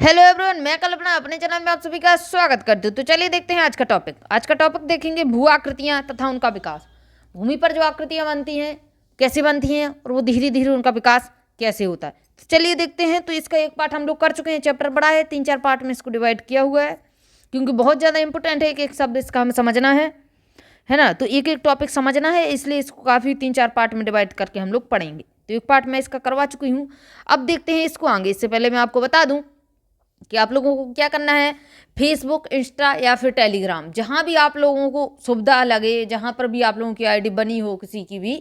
Hello everyone, मैं कल्पना अपने channel में आप सभी का स्वागत करती हूँ। तो चलिए देखते हैं आज का टॉपिक। आज का टॉपिक देखेंगे भू आकृतियाँ तथा उनका विकास। भूमि पर जो आकृतियाँ बनती हैं कैसे बनती हैं और वो धीरे धीरे उनका विकास कैसे होता है, तो चलिए देखते हैं। तो इसका एक पार्ट हम लोग कर चुके हैं, चैप्टर बड़ा है, 3-4 पार्ट में इसको डिवाइड किया हुआ है क्योंकि बहुत ज़्यादा इंपॉर्टेंट है। एक शब्द इसका हमें समझना है ना, तो एक एक टॉपिक समझना है, इसलिए इसको काफ़ी 3-4 पार्ट में डिवाइड करके हम लोग पढ़ेंगे। तो एक पार्ट मैं इसका करवा चुकी हूँ, अब देखते हैं इसको आगे। इससे पहले मैं आपको बता दूँ कि आप लोगों को क्या करना है। फेसबुक, इंस्टा या फिर टेलीग्राम, जहाँ भी आप लोगों को सुविधा लगे, जहाँ पर भी आप लोगों की आईडी बनी हो किसी की भी,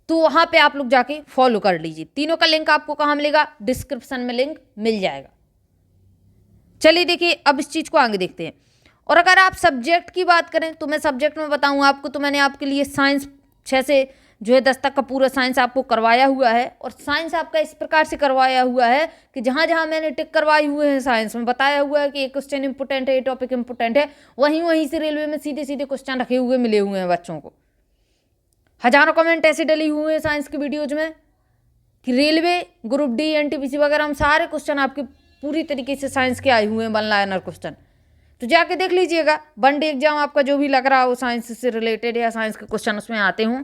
तो वहाँ पे आप लोग जाके फॉलो कर लीजिए। तीनों का लिंक आपको कहाँ मिलेगा? डिस्क्रिप्शन में लिंक मिल जाएगा। चलिए देखिए, अब इस चीज़ को आगे देखते हैं। और अगर आप सब्जेक्ट की बात करें तो मैं सब्जेक्ट में बताऊँ आपको, तो मैंने आपके लिए साइंस 6 से जो है 10 तक का पूरा साइंस आपको करवाया हुआ है। और साइंस आपका इस प्रकार से करवाया हुआ है कि जहाँ जहाँ मैंने टिक करवाई हुए हैं साइंस में, बताया हुआ है कि ये क्वेश्चन इंपोर्टेंट है, ये टॉपिक इंपोर्टेंट है, वहीं वहीं से रेलवे में सीधे सीधे क्वेश्चन रखे हुए मिले हुए हैं बच्चों को। हजारों कमेंट ऐसे डले हुए हैं साइंस की वीडियोज में कि रेलवे, ग्रुप डी, एनटीपीसी वगैरह हम सारे क्वेश्चन आपके पूरी तरीके से साइंस के आए हुए हैं, वन लाइनर क्वेश्चन। तो जाके देख लीजिएगा, वन डे एग्जाम आपका जो भी लग रहा हो साइंस से रिलेटेड या साइंस के क्वेश्चन उसमें आते हों।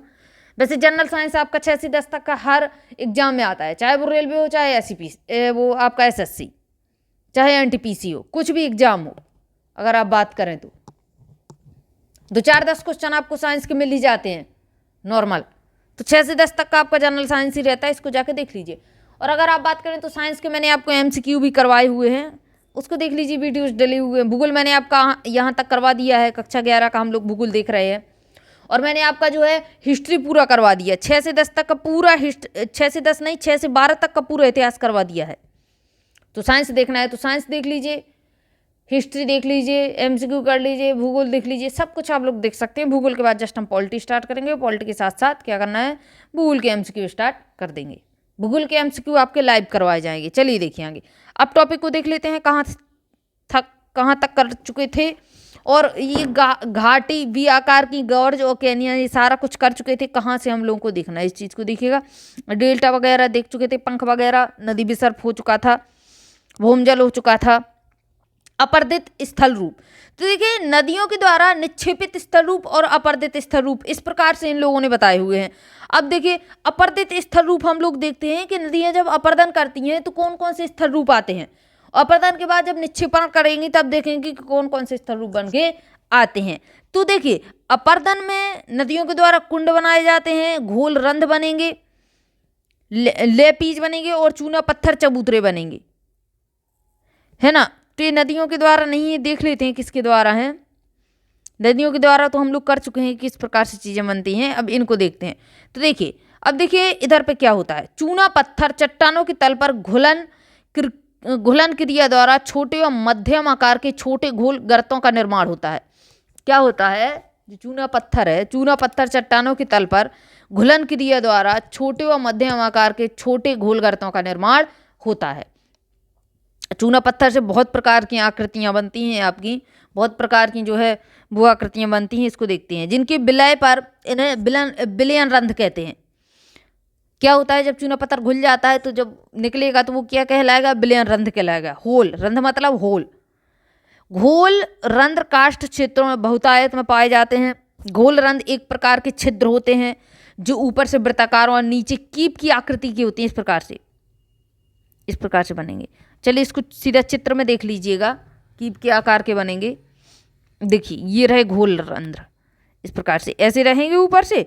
वैसे जनरल साइंस आपका 6 से 10 तक का हर एग्जाम में आता है, चाहे वो रेलवे हो, चाहे एससीपी वो आपका एसएससी, चाहे एनटीपीसी हो, कुछ भी एग्जाम हो अगर आप बात करें तो 2-4-10 क्वेश्चन आपको साइंस के मिल ही जाते हैं नॉर्मल। तो 6 से 10 तक का आपका जनरल साइंस ही रहता है, इसको जाके देख लीजिए। और अगर आप बात करें तो साइंस के मैंने आपको एमसीक्यू भी करवाए हुए हैं, उसको देख लीजिए, वीडियोज डले हुए हैं। भूगोल मैंने आपका यहाँ तक करवा दिया है, कक्षा 11 का हम लोग भूगोल देख रहे हैं। और मैंने आपका जो है हिस्ट्री पूरा करवा दिया, 6 से 10 तक का पूरा 6 से 10 नहीं, 6 से 12 तक का पूरा इतिहास करवा दिया है। तो साइंस देखना है तो साइंस देख लीजिए, हिस्ट्री देख लीजिए, एमसीक्यू कर लीजिए, भूगोल देख लीजिए, सब कुछ आप लोग देख सकते हैं। भूगोल के बाद जस्ट हम पॉलिटी स्टार्ट करेंगे, पॉलिटी के साथ साथ क्या करना है, भूगोल के एमसीक्यू स्टार्ट कर देंगे। भूगोल के एमसीक्यू आपके लाइव करवाए जाएंगे। चलिए देखिए आगे, अब टॉपिक को देख लेते हैं, कहाँ तक कर चुके थे। और ये घाटी वी आकार की गॉर्ज और कैनियन, ये सारा कुछ कर चुके थे। कहाँ से हम लोगों को देखना है इस चीज़ को देखिएगा। डेल्टा वगैरह देख चुके थे, पंख वगैरह, नदी विसर्प हो चुका था, भूमजल हो चुका था, अपर्दित स्थल रूप। तो देखिए, नदियों के द्वारा निक्षेपित स्थल रूप और अपर्दित स्थल रूप, इस प्रकार से इन लोगों ने बताए हुए हैं। अब देखिए, अपर्दित स्थल रूप हम लोग देखते हैं कि नदियाँ जब अपर्दन करती हैं तो कौन कौन से स्थल रूप आते हैं। अपर्दन के बाद जब निक्षेपण करेंगी तब देखेंगे कि कौन कौन से स्थल रूप बन के आते हैं। तो देखिए, अपर्दन में नदियों के द्वारा कुंड बनाए जाते हैं, घोल रंध्र बनेंगे, लेपीज बनेंगे और चूना पत्थर चबूतरे बनेंगे, है ना। तो ये नदियों के द्वारा नहीं है, देख लेते हैं किसके द्वारा हैं। नदियों के द्वारा तो हम लोग कर चुके हैं किस प्रकार से चीज़ें बनती हैं, अब इनको देखते हैं। तो देखिए, अब देखिए इधर पे क्या होता है, चूना पत्थर चट्टानों के तल पर घुलन क्रिया द्वारा छोटे और मध्यम आकार के छोटे घोल गर्तों का निर्माण होता है। क्या होता है, जो चूना पत्थर है, चूना पत्थर चट्टानों के तल पर घुलन क्रिया द्वारा छोटे और मध्यम आकार के छोटे घोल गर्तों का निर्माण होता है। चूना पत्थर से बहुत प्रकार की आकृतियाँ बनती हैं, आपकी बहुत प्रकार की जो है वो आकृतियाँ बनती हैं। इसको देखते हैं, जिनके विलय पर इन्हें विलयन रंध्र कहते हैं। क्या होता है, जब चूना पत्थर घुल जाता है तो जब निकलेगा तो वो क्या कहलाएगा, विलयन रंध्र कहलाएगा। होल रंध्र मतलब होल। घोल रंध्र काष्ठ क्षेत्रों में बहुतायत में पाए जाते हैं। घोल रंध्र एक प्रकार के छिद्र होते हैं जो ऊपर से वृत्ताकार और नीचे कीप की आकृति की होती है। इस प्रकार से बनेंगे। चलिए इसको सीधा चित्र में देख लीजिएगा, कीप के आकार के बनेंगे। देखिए, ये रहे घोल रंध्र, इस प्रकार से ऐसे रहेंगे, ऊपर से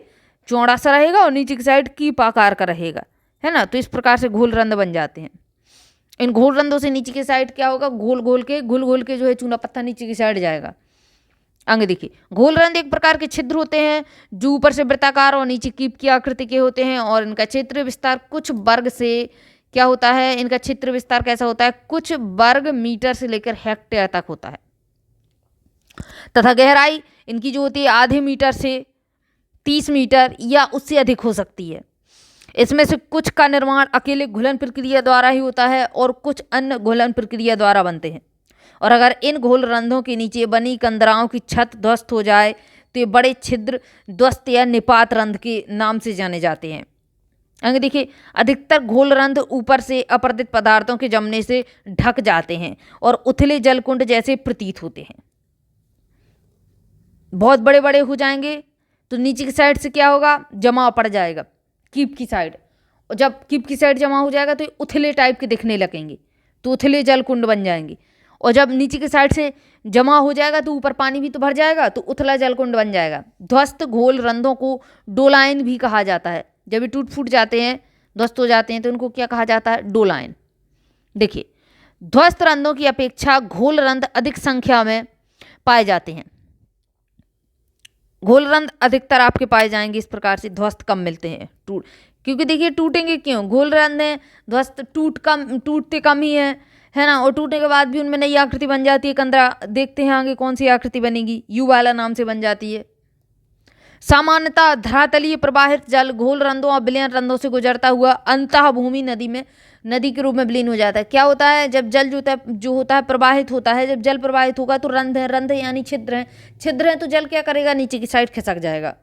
चौड़ा सा रहेगा और नीचे की साइड कीप आकार का रहेगा, है ना। तो इस प्रकार से घोल रंध्र बन जाते हैं। इन घोल रंध्रों से नीचे की साइड क्या होगा, घोल घोल के जो है चूना पत्थर नीचे की साइड जाएगा। आगे देखिए, घोल रंध्र एक प्रकार के छिद्र होते हैं जो ऊपर से वृत्ताकार और नीचे कीप की आकृति के होते हैं। और इनका क्षेत्र विस्तार कुछ वर्ग से क्या होता है, इनका क्षेत्र विस्तार कैसा होता है, कुछ वर्ग मीटर से लेकर हेक्टेयर तक होता है। तथा गहराई इनकी जो होती है आधे मीटर से 30 मीटर या उससे अधिक हो सकती है। इसमें से कुछ का निर्माण अकेले घुलन प्रक्रिया द्वारा ही होता है और कुछ अन्य घुलन प्रक्रिया द्वारा बनते हैं। और अगर इन घोल रंध्रों के नीचे बनी कंदराओं की छत ध्वस्त हो जाए तो ये बड़े छिद्र ध्वस्त या निपात रंध्र के नाम से जाने जाते हैं। आगे देखिए, अधिकतर घोलरंध्र ऊपर से अपरदित पदार्थों के जमने से ढक जाते हैं और उथले जलकुंड जैसे प्रतीत होते हैं। बहुत बड़े बड़े हो जाएंगे तो नीचे की साइड से क्या होगा, जमा पड़ जाएगा कीप की साइड, और जब कीप की साइड जमा हो जाएगा तो उथले टाइप के दिखने लगेंगे, तो उथले जलकुंड बन जाएंगे। और जब नीचे की साइड से जमा हो जाएगा तो ऊपर पानी भी तो भर जाएगा, तो उथला जलकुंड बन जाएगा। ध्वस्त घोल रंध्रों को डोलाइन भी कहा जाता है। जब ये टूट फूट जाते हैं, ध्वस्त हो जाते हैं, तो उनको क्या कहा जाता है, डोलाइन। देखिए, ध्वस्त रंध्रों की अपेक्षा घोल रंध्र अधिक संख्या में पाए जाते हैं। घोल रंध्र अधिकतर आपके पाए जाएंगे इस प्रकार से, ध्वस्त कम मिलते हैं। क्योंकि देखिए टूटेंगे क्यों, घोल रंध्र हैं, ध्वस्त टूटते कम ही है ना, और टूटने के बाद भी उनमें नई आकृति बन जाती है। कंदरा देखते हैं आगे कौन सी आकृति बनेगी, यू वाला नाम से बन जाती है। सामान्यतः धरातलीय प्रवाहित जल घोल रंध्रों और विलयन रंध्रों से गुजरता हुआ अंतः भूमि नदी के रूप में विलीन हो जाता है। क्या होता है, जब जल जो होता है प्रवाहित होता है, जब जल प्रवाहित होगा तो रंध्र यानी छिद्र हैं, तो जल क्या करेगा, नीचे की साइड खिसक जाएगा।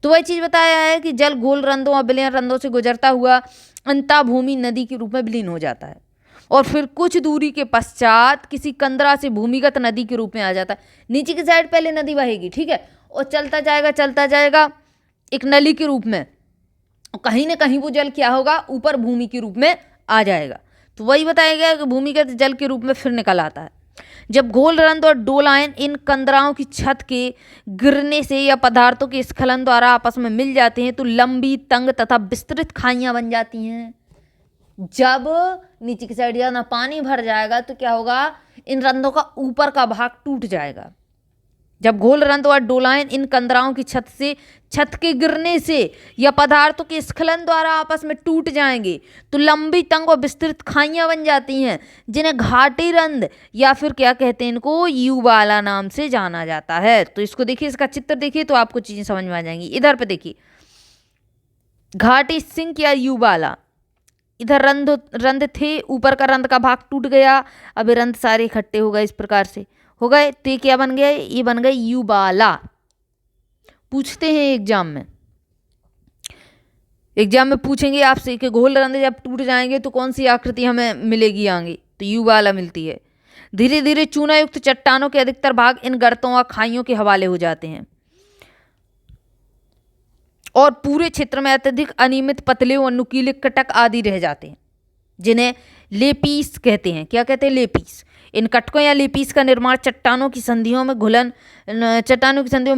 तो वही चीज़ बताया है कि जल घोल रंध्रों और विलयन रंध्रों से गुजरता हुआ अंतः भूमि नदी के रूप में विलीन हो जाता है और फिर कुछ दूरी के पश्चात किसी कंदरा से भूमिगत नदी के रूप में आ जाता है। नीचे की साइड पहले नदी बहेगी, ठीक है, और चलता जाएगा एक नली के रूप में, और कहीं ना कहीं वो जल क्या होगा, ऊपर भूमि के रूप में आ जाएगा। तो वही बताया गया कि भूमिगत जल के रूप में फिर निकल आता है। जब घोल रंध्र और डोलाइन इन कंदराओं की छत के गिरने से या पदार्थों के स्खलन द्वारा आपस में मिल जाते हैं तो लंबी, तंग तथा विस्तृत खाइयां बन जाती हैं। जब नीचे की साइड ज्यादा पानी भर जाएगा तो क्या होगा, इन रंध्रों का ऊपर का भाग टूट जाएगा। जब घोल रंध्र और डोलाइन इन कंदराओं की छत के गिरने से या पदार्थों के स्खलन द्वारा आपस में टूट जाएंगे तो लंबी, तंग और विस्तृत खाइयां बन जाती हैं, जिन्हें घाटी रंध्र या फिर क्या कहते हैं, इनको युवाला नाम से जाना जाता है। तो इसको देखिए, इसका चित्र देखिए तो आपको चीजें समझ में आ जाएंगी। इधर पे देखिए, घाटी सिंक या युवाला, इधर रंध्र थे, ऊपर का रंध्र का भाग टूट गया, अब ये रंध्र सारे इकट्ठे हो गए, इस प्रकार से हो गए, तो ये क्या बन गया, ये बन गए युबाला। पूछते हैं एग्जाम में पूछेंगे आपसे कि घोल रंध्र जब टूट जाएंगे तो कौन सी आकृति हमें मिलेगी आगे, तो युबाला मिलती है। धीरे धीरे चूनायुक्त चट्टानों के अधिकतर भाग इन गर्तों और खाइयों के हवाले हो जाते हैं और पूरे क्षेत्र में अत्यधिक अनियमित पतले और नुकीले कटक आदि रह जाते हैं, जिन्हें लेपीस कहते हैं। क्या कहते हैं, लेपीस। इन कटकों या लेपीस का निर्माण चट्टानों की संधियों में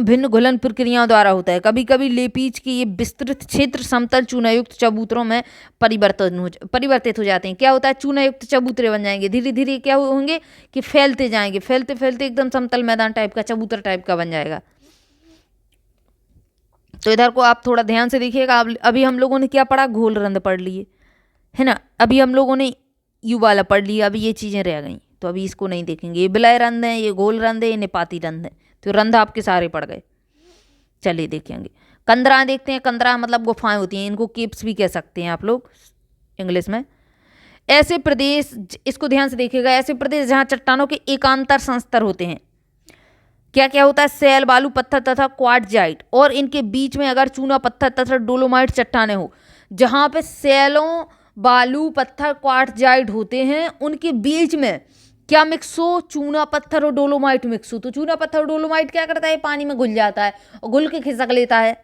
भिन्न घुलन प्रक्रियाओं द्वारा होता है। कभी कभी लेपीस की ये विस्तृत क्षेत्र समतल चूनायुक्त चबूतरों में परिवर्तित हो जाते हैं। क्या होता है, चूनायुक्त चबूतरे बन जाएंगे, धीरे धीरे क्या होंगे कि फैलते जाएंगे, फैलते फैलते एकदम समतल मैदान टाइप का, चबूतर टाइप का बन जाएगा। तो इधर को आप थोड़ा ध्यान से देखिएगा। अभी हम लोगों ने क्या पढ़ा, घोल रंध्र पढ़ लिए है ना, अभी हम लोगों ने युवाला पढ़ लिया, अभी ये चीज़ें रह गई, तो अभी इसको नहीं देखेंगे। ये विलय रंध्र है, ये घोल रंध्र है, ये निपाती रंध्र है, तो रंध्र आपके सारे पड़ गए। चलिए देखेंगे, कंदरा देखते हैं। कंदरा मतलब गुफाएं होती हैं, इनको केप्स भी कह सकते हैं आप लोग इंग्लिश में। ऐसे प्रदेश, इसको ध्यान से देखिएगा, ऐसे प्रदेश जहाँ चट्टानों के एकांतर संस्तर होते हैं। क्या क्या होता है, सैल, बालू पत्थर तथा क्वार्टजाइट, और इनके बीच में अगर चूना पत्थर तथा डोलोमाइट चट्टाने हो, जहाँ पे सैलों, बालू पत्थर, क्वार्टजाइट होते हैं, उनके बीच में क्या मिक्स हो, चूना पत्थर और डोलोमाइट मिक्स हो, तो चूना पत्थर और डोलोमाइट क्या करता है, पानी में घुल जाता है और घुल के खिसक लेता है।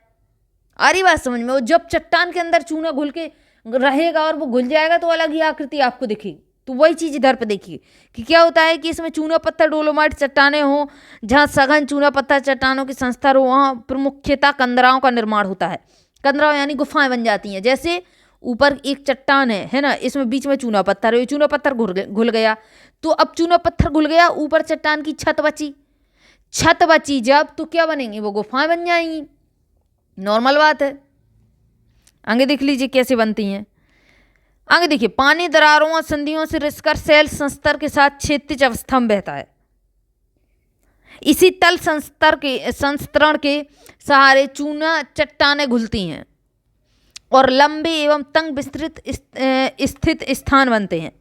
आ रही बात समझ में, और जब चट्टान के अंदर चूना घुल के रहेगा और वो घुल जाएगा तो अलग ही आकृति आपको दिखेगी। तो वही चीज़ इधर पे देखिए कि क्या होता है कि इसमें चूना पत्थर डोलोमाइट चट्टाने हो, जहाँ सघन चूना पत्थर चट्टानों के संस्तर हो, वहाँ प्रमुख्यतः कंदराओं का निर्माण होता है। कंदराओं यानी गुफाएं बन जाती हैं। जैसे ऊपर एक चट्टान है ना, इसमें बीच में चूना पत्थर है, ये चूना पत्थर घुल गया, तो अब चूना पत्थर घुल गया, ऊपर चट्टान की छत बची जब, तो क्या बनेंगी, वो गुफाएं बन जाएंगी। नॉर्मल बात है। आगे देख लीजिए कैसे बनती हैं। आगे देखिए, पानी दरारों और संधियों से रिसकर सेल संस्तर के साथ क्षैतिज अवस्था में बहता है। इसी तल संस्तरण के सहारे चूना चट्टानें घुलती हैं और लंबे एवं तंग विस्तृत स्थित स्थान बनते हैं,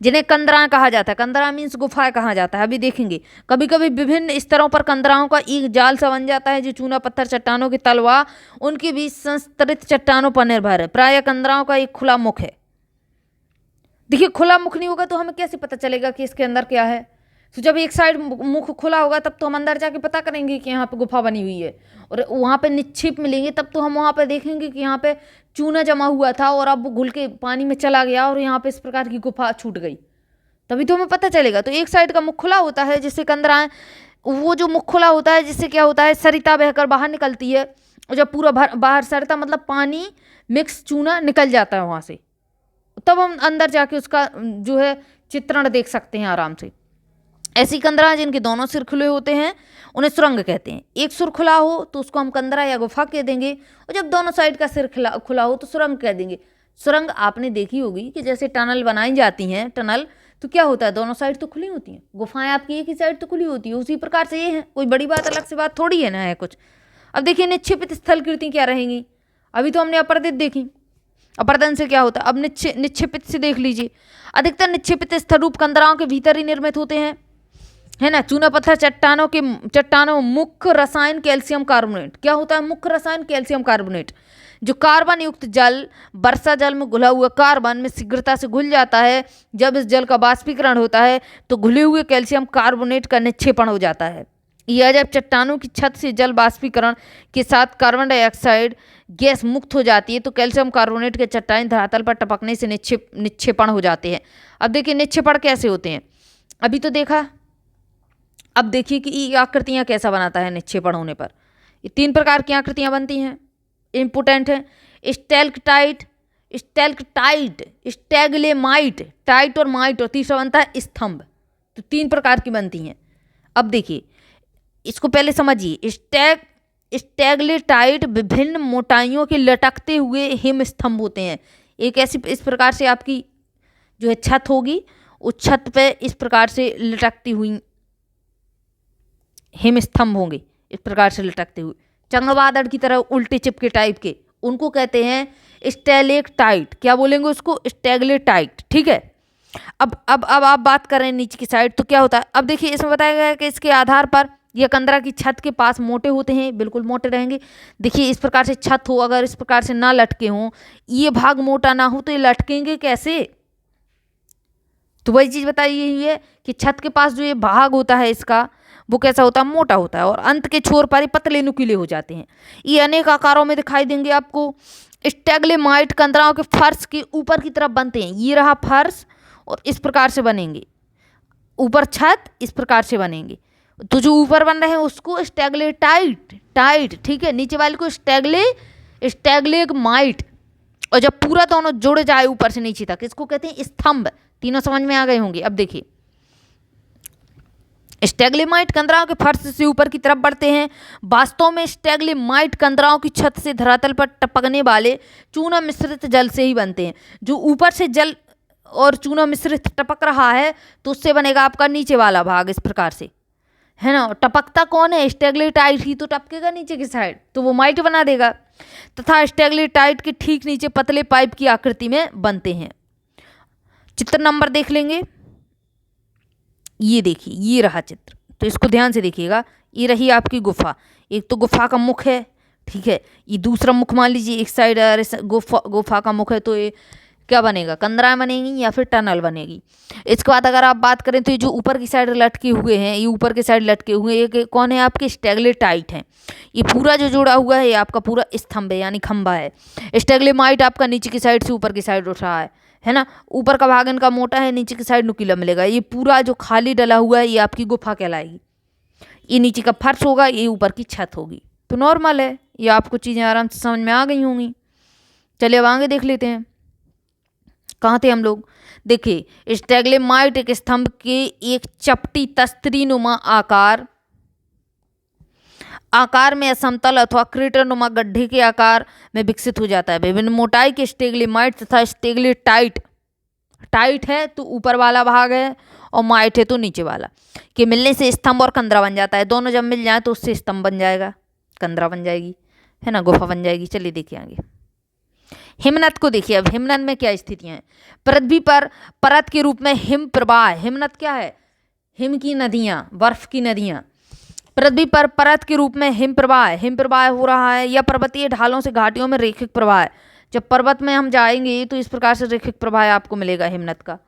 जिन्हें कंदराएं कहा जाता है। कंदरा मीन्स गुफाएं कहा जाता है। अभी देखेंगे कभी कभी विभिन्न स्तरों पर कंदराओं का एक जाल सा बन जाता है जो चूना पत्थर चट्टानों की तलवा उनके बीच संस्तरित चट्टानों पर निर्भर है। प्रायः कंदराओं का एक खुला मुख है। देखिए खुला मुख नहीं होगा तो हमें कैसे पता चलेगा कि इसके अंदर क्या है। तो जब एक साइड मुख खुला होगा तब तो हम अंदर जाके पता करेंगे कि यहाँ पे गुफा बनी हुई है, और वहाँ पे निक्षेप मिलेंगे तब तो हम वहाँ पे देखेंगे कि यहाँ पे चूना जमा हुआ था और अब वो घुल के पानी में चला गया और यहाँ पे इस प्रकार की गुफा छूट गई, तभी तो हमें पता चलेगा। तो एक साइड का मुख खुला होता है जिससे कंदराएं, वो जो मुख खुला होता है जिससे क्या होता है, सरिता बहकर बाहर निकलती है, और जब पूरा बाहर सरिता मतलब पानी मिक्स चूना निकल जाता है वहाँ से, तब हम अंदर जाके उसका जो है चित्रण देख सकते हैं आराम से। ऐसी कंदरा जिनके दोनों सिर खुले होते हैं उन्हें सुरंग कहते हैं। एक सुर खुला हो तो उसको हम कंदरा या गुफा कह देंगे, और जब दोनों साइड का सिर खुला हो तो सुरंग कह देंगे। सुरंग आपने देखी होगी कि जैसे टनल बनाई जाती हैं, टनल तो क्या होता है, दोनों साइड तो खुली होती हैं, गुफाएं आपकी एक ही साइड तो खुली होती है। उसी प्रकार से ये है, कोई बड़ी बात अलग से बात थोड़ी है ना है कुछ। अब देखिए निक्षेपित स्थल कृति क्या रहेंगी। अभी तो हमने अपर्दित देखी, अपर्दन से क्या होता है। अब निक्षेपित से देख लीजिए। अधिकतर निक्षेपित स्थल रूप कंदराओं के भीतर ही निर्मित होते हैं, है ना। चूना पत्थर चट्टानों मुख्य रसायन कैल्शियम कार्बोनेट। क्या होता है मुख्य रसायन? कैल्शियम कार्बोनेट, जो कार्बन युक्त जल, वर्षा जल में घुला हुआ कार्बन में शीघ्रता से घुल जाता है। जब इस जल का बाष्पीकरण होता है तो घुले हुए कैल्शियम कार्बोनेट का निक्षेपण हो जाता है। यह जब चट्टानों की छत से जल बाष्पीकरण के साथ कार्बन डाइऑक्साइड गैस मुक्त हो जाती है तो कैल्शियम कार्बोनेट के चट्टान धरातल पर टपकने से निक्षेपण हो जाते हैं। अब देखिए निक्षेपण कैसे होते हैं, अभी तो देखा। अब देखिए कि ये आकृतियाँ कैसा बनाता है निक्षेपण होने पर। ये 3 प्रकार की आकृतियाँ बनती हैं, इम्पोर्टेंट है। स्टैलेक्टाइट, स्टैग्लेमाइट, टाइट और माइट, और तीसरा बनता है स्तंभ। तो 3 प्रकार की बनती हैं। अब देखिए इसको पहले समझिए। स्टैग्लेटाइट विभिन्न मोटाइयों के लटकते हुए हिम स्तंभ होते हैं। एक ऐसी इस प्रकार से आपकी जो है छत होगी, उस छत पे इस प्रकार से लटकती हुई हिम स्तंभ होंगे, इस प्रकार से लटकते हुए चंद्रबादड़ की तरह उल्टे चिपके टाइप के, उनको कहते हैं स्टैलेक्टाइट। क्या बोलेंगे उसको? स्टैग्लेटाइट। ठीक है। अब आप बात करें नीचे की साइड तो क्या होता है। अब देखिए इसमें बताया गया है कि इसके आधार पर यह कंदरा की छत के पास मोटे होते हैं, बिल्कुल मोटे रहेंगे। देखिए इस प्रकार से छत हो, अगर इस प्रकार से ना लटके हों, ये भाग मोटा ना हो तो ये लटकेंगे कैसे? तो वही चीज़ बताई हुई है कि छत के पास जो ये भाग होता है इसका, वो कैसा होता है? मोटा होता है, और अंत के छोर पर ही पतले नुकीले हो जाते हैं। ये अनेक आकारों में दिखाई देंगे आपको। स्टैग्लेमाइट कंदराओं के फर्श के ऊपर की तरफ बनते हैं। ये रहा फर्श, और इस प्रकार से बनेंगे, ऊपर छत इस प्रकार से बनेंगे। तो जो ऊपर बन रहे हैं उसको स्टैग्लेटाइट, ठीक है। नीचे वाले को स्टैग्लेमाइट, और जब पूरा दोनों जुड़ जाए ऊपर से नीचे तक, इसको कहते हैं स्तंभ। तीनों समझ में आ गए होंगे। अब देखिए स्टैग्लेमाइट कंदराओं के फर्श से ऊपर की तरफ बढ़ते हैं। वास्तव में स्टैग्लेमाइट कंदराओं की छत से धरातल पर टपकने वाले चूना मिश्रित जल से ही बनते हैं। जो ऊपर से जल और चूना मिश्रित टपक रहा है तो उससे बनेगा आपका नीचे वाला भाग, इस प्रकार से, है ना। टपकता कौन है? स्टैग्लेटाइट ही तो टपकेगा नीचे की साइड, तो वो माइट बना देगा। तथा स्टैग्लेटाइट के ठीक नीचे पतले पाइप की आकृति में बनते हैं। चित्र नंबर देख लेंगे। ये देखिए ये रहा चित्र, तो इसको ध्यान से देखिएगा। ये रही आपकी गुफा, एक तो गुफा का मुख है, ठीक है। ये दूसरा मुख मान लीजिए, एक साइड गुफा का मुख है, तो ये क्या बनेगा? कंदराएं बनेगी या फिर टनल बनेगी। इसके बाद अगर आप बात करें तो ये जो ऊपर की साइड लटके हुए हैं, ये ऊपर की साइड लटके हुए ये कौन है? आपके स्टैग्लेटाइट हैं। ये पूरा जो जुड़ा हुआ है ये आपका पूरा स्तंभ है, यानी खंभा है। स्टैग्लेमाइट आपका नीचे की साइड से ऊपर की साइड उठ रहा है ना। ऊपर का भाग इनका मोटा है, नीचे की साइड नुकीला मिलेगा। ये पूरा जो खाली डला हुआ है ये आपकी गुफा कहलाएगी। ये नीचे का फर्श होगा, ये ऊपर की छत होगी। तो नॉर्मल है, ये आपको चीज़ें आराम से समझ में आ गई होंगी। चलिए अब आगे देख लेते हैं। कहाँ थे हम लोग? देखिए स्टैग्लेमाइट एक स्तंभ के एक चपटी तस्तरी नुमा आकार में असमतल अथवा क्रेटर नुमा गड्ढे के आकार में विकसित हो जाता है। विभिन्न मोटाई के स्टैग्लेमाइट तथा स्टैग्लेटाइट, टाइट है तो ऊपर वाला भाग है और माइट है तो नीचे वाला, के मिलने से स्तंभ और कंदरा बन जाता है। दोनों जब मिल जाए तो उससे स्तंभ बन जाएगा, कंदरा बन जाएगी, है ना, गुफा बन जाएगी। चलिए देखिए आगे। हिमनद को देखिए, अब हिमनद में क्या स्थितियां हैं। पृथ्वी पर परत के रूप में हिम प्रवाह, हिमनद क्या है, हिम की नदियां, बर्फ की नदियां। पृथ्वी पर परत के रूप में हिम प्रवाह हो रहा है, या पर्वतीय ढालों से घाटियों में रेखिक प्रवाह है। जब पर्वत में हम जाएंगे तो इस प्रकार से रेखिक प्रवाह आपको मिलेगा, हिमनद का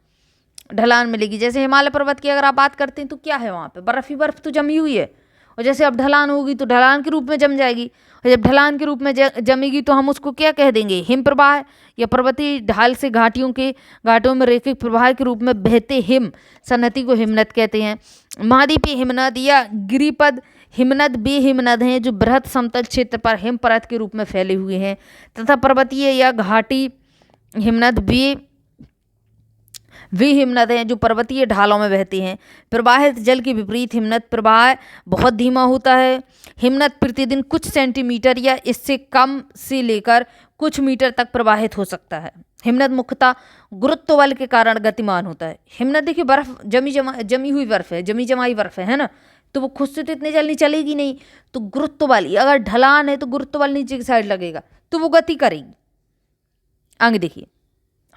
ढलान मिलेगी। जैसे हिमालय पर्वत की अगर आप बात करते हैं तो क्या है, वहाँ पे बर्फ ही बर्फ तो जमी हुई है, और जैसे अब ढलान होगी तो ढलान के रूप में जम जाएगी, और जब ढलान के रूप में जमेगी तो हम उसको क्या कह देंगे, हिम प्रवाह, या पर्वतीय ढाल से घाटियों में रेखिक प्रवाह के रूप में बहते हिम सन्नति को हिमनद कहते हैं। महाद्वीपीय हिमनद या गिरिपद हिमनद वे हिमनद हैं जो बृहद समतल क्षेत्र पर हिम परत के रूप में फैले हुए हैं, तथा पर्वतीय या घाटी हिमनद वे हिमनद हैं जो पर्वतीय ढालों में बहते हैं। प्रवाहित जल के विपरीत हिमनद प्रवाह बहुत धीमा होता है। हिमनद प्रतिदिन कुछ सेंटीमीटर या इससे कम से लेकर कुछ मीटर तक प्रवाहित हो सकता है। हिमनद मुख्यतः गुरुत्व बल के कारण गतिमान होता है। हिमनद देखिए, बर्फ जमी हुई बर्फ है, जमी जमाई बर्फ है ना, तो वो खुद से तो इतनी जल्दी चलेगी नहीं, तो गुरुत्व बल, अगर ढलान है तो गुरुत्व बल नीचे की साइड लगेगा तो वो गति करेगी। आगे देखिए,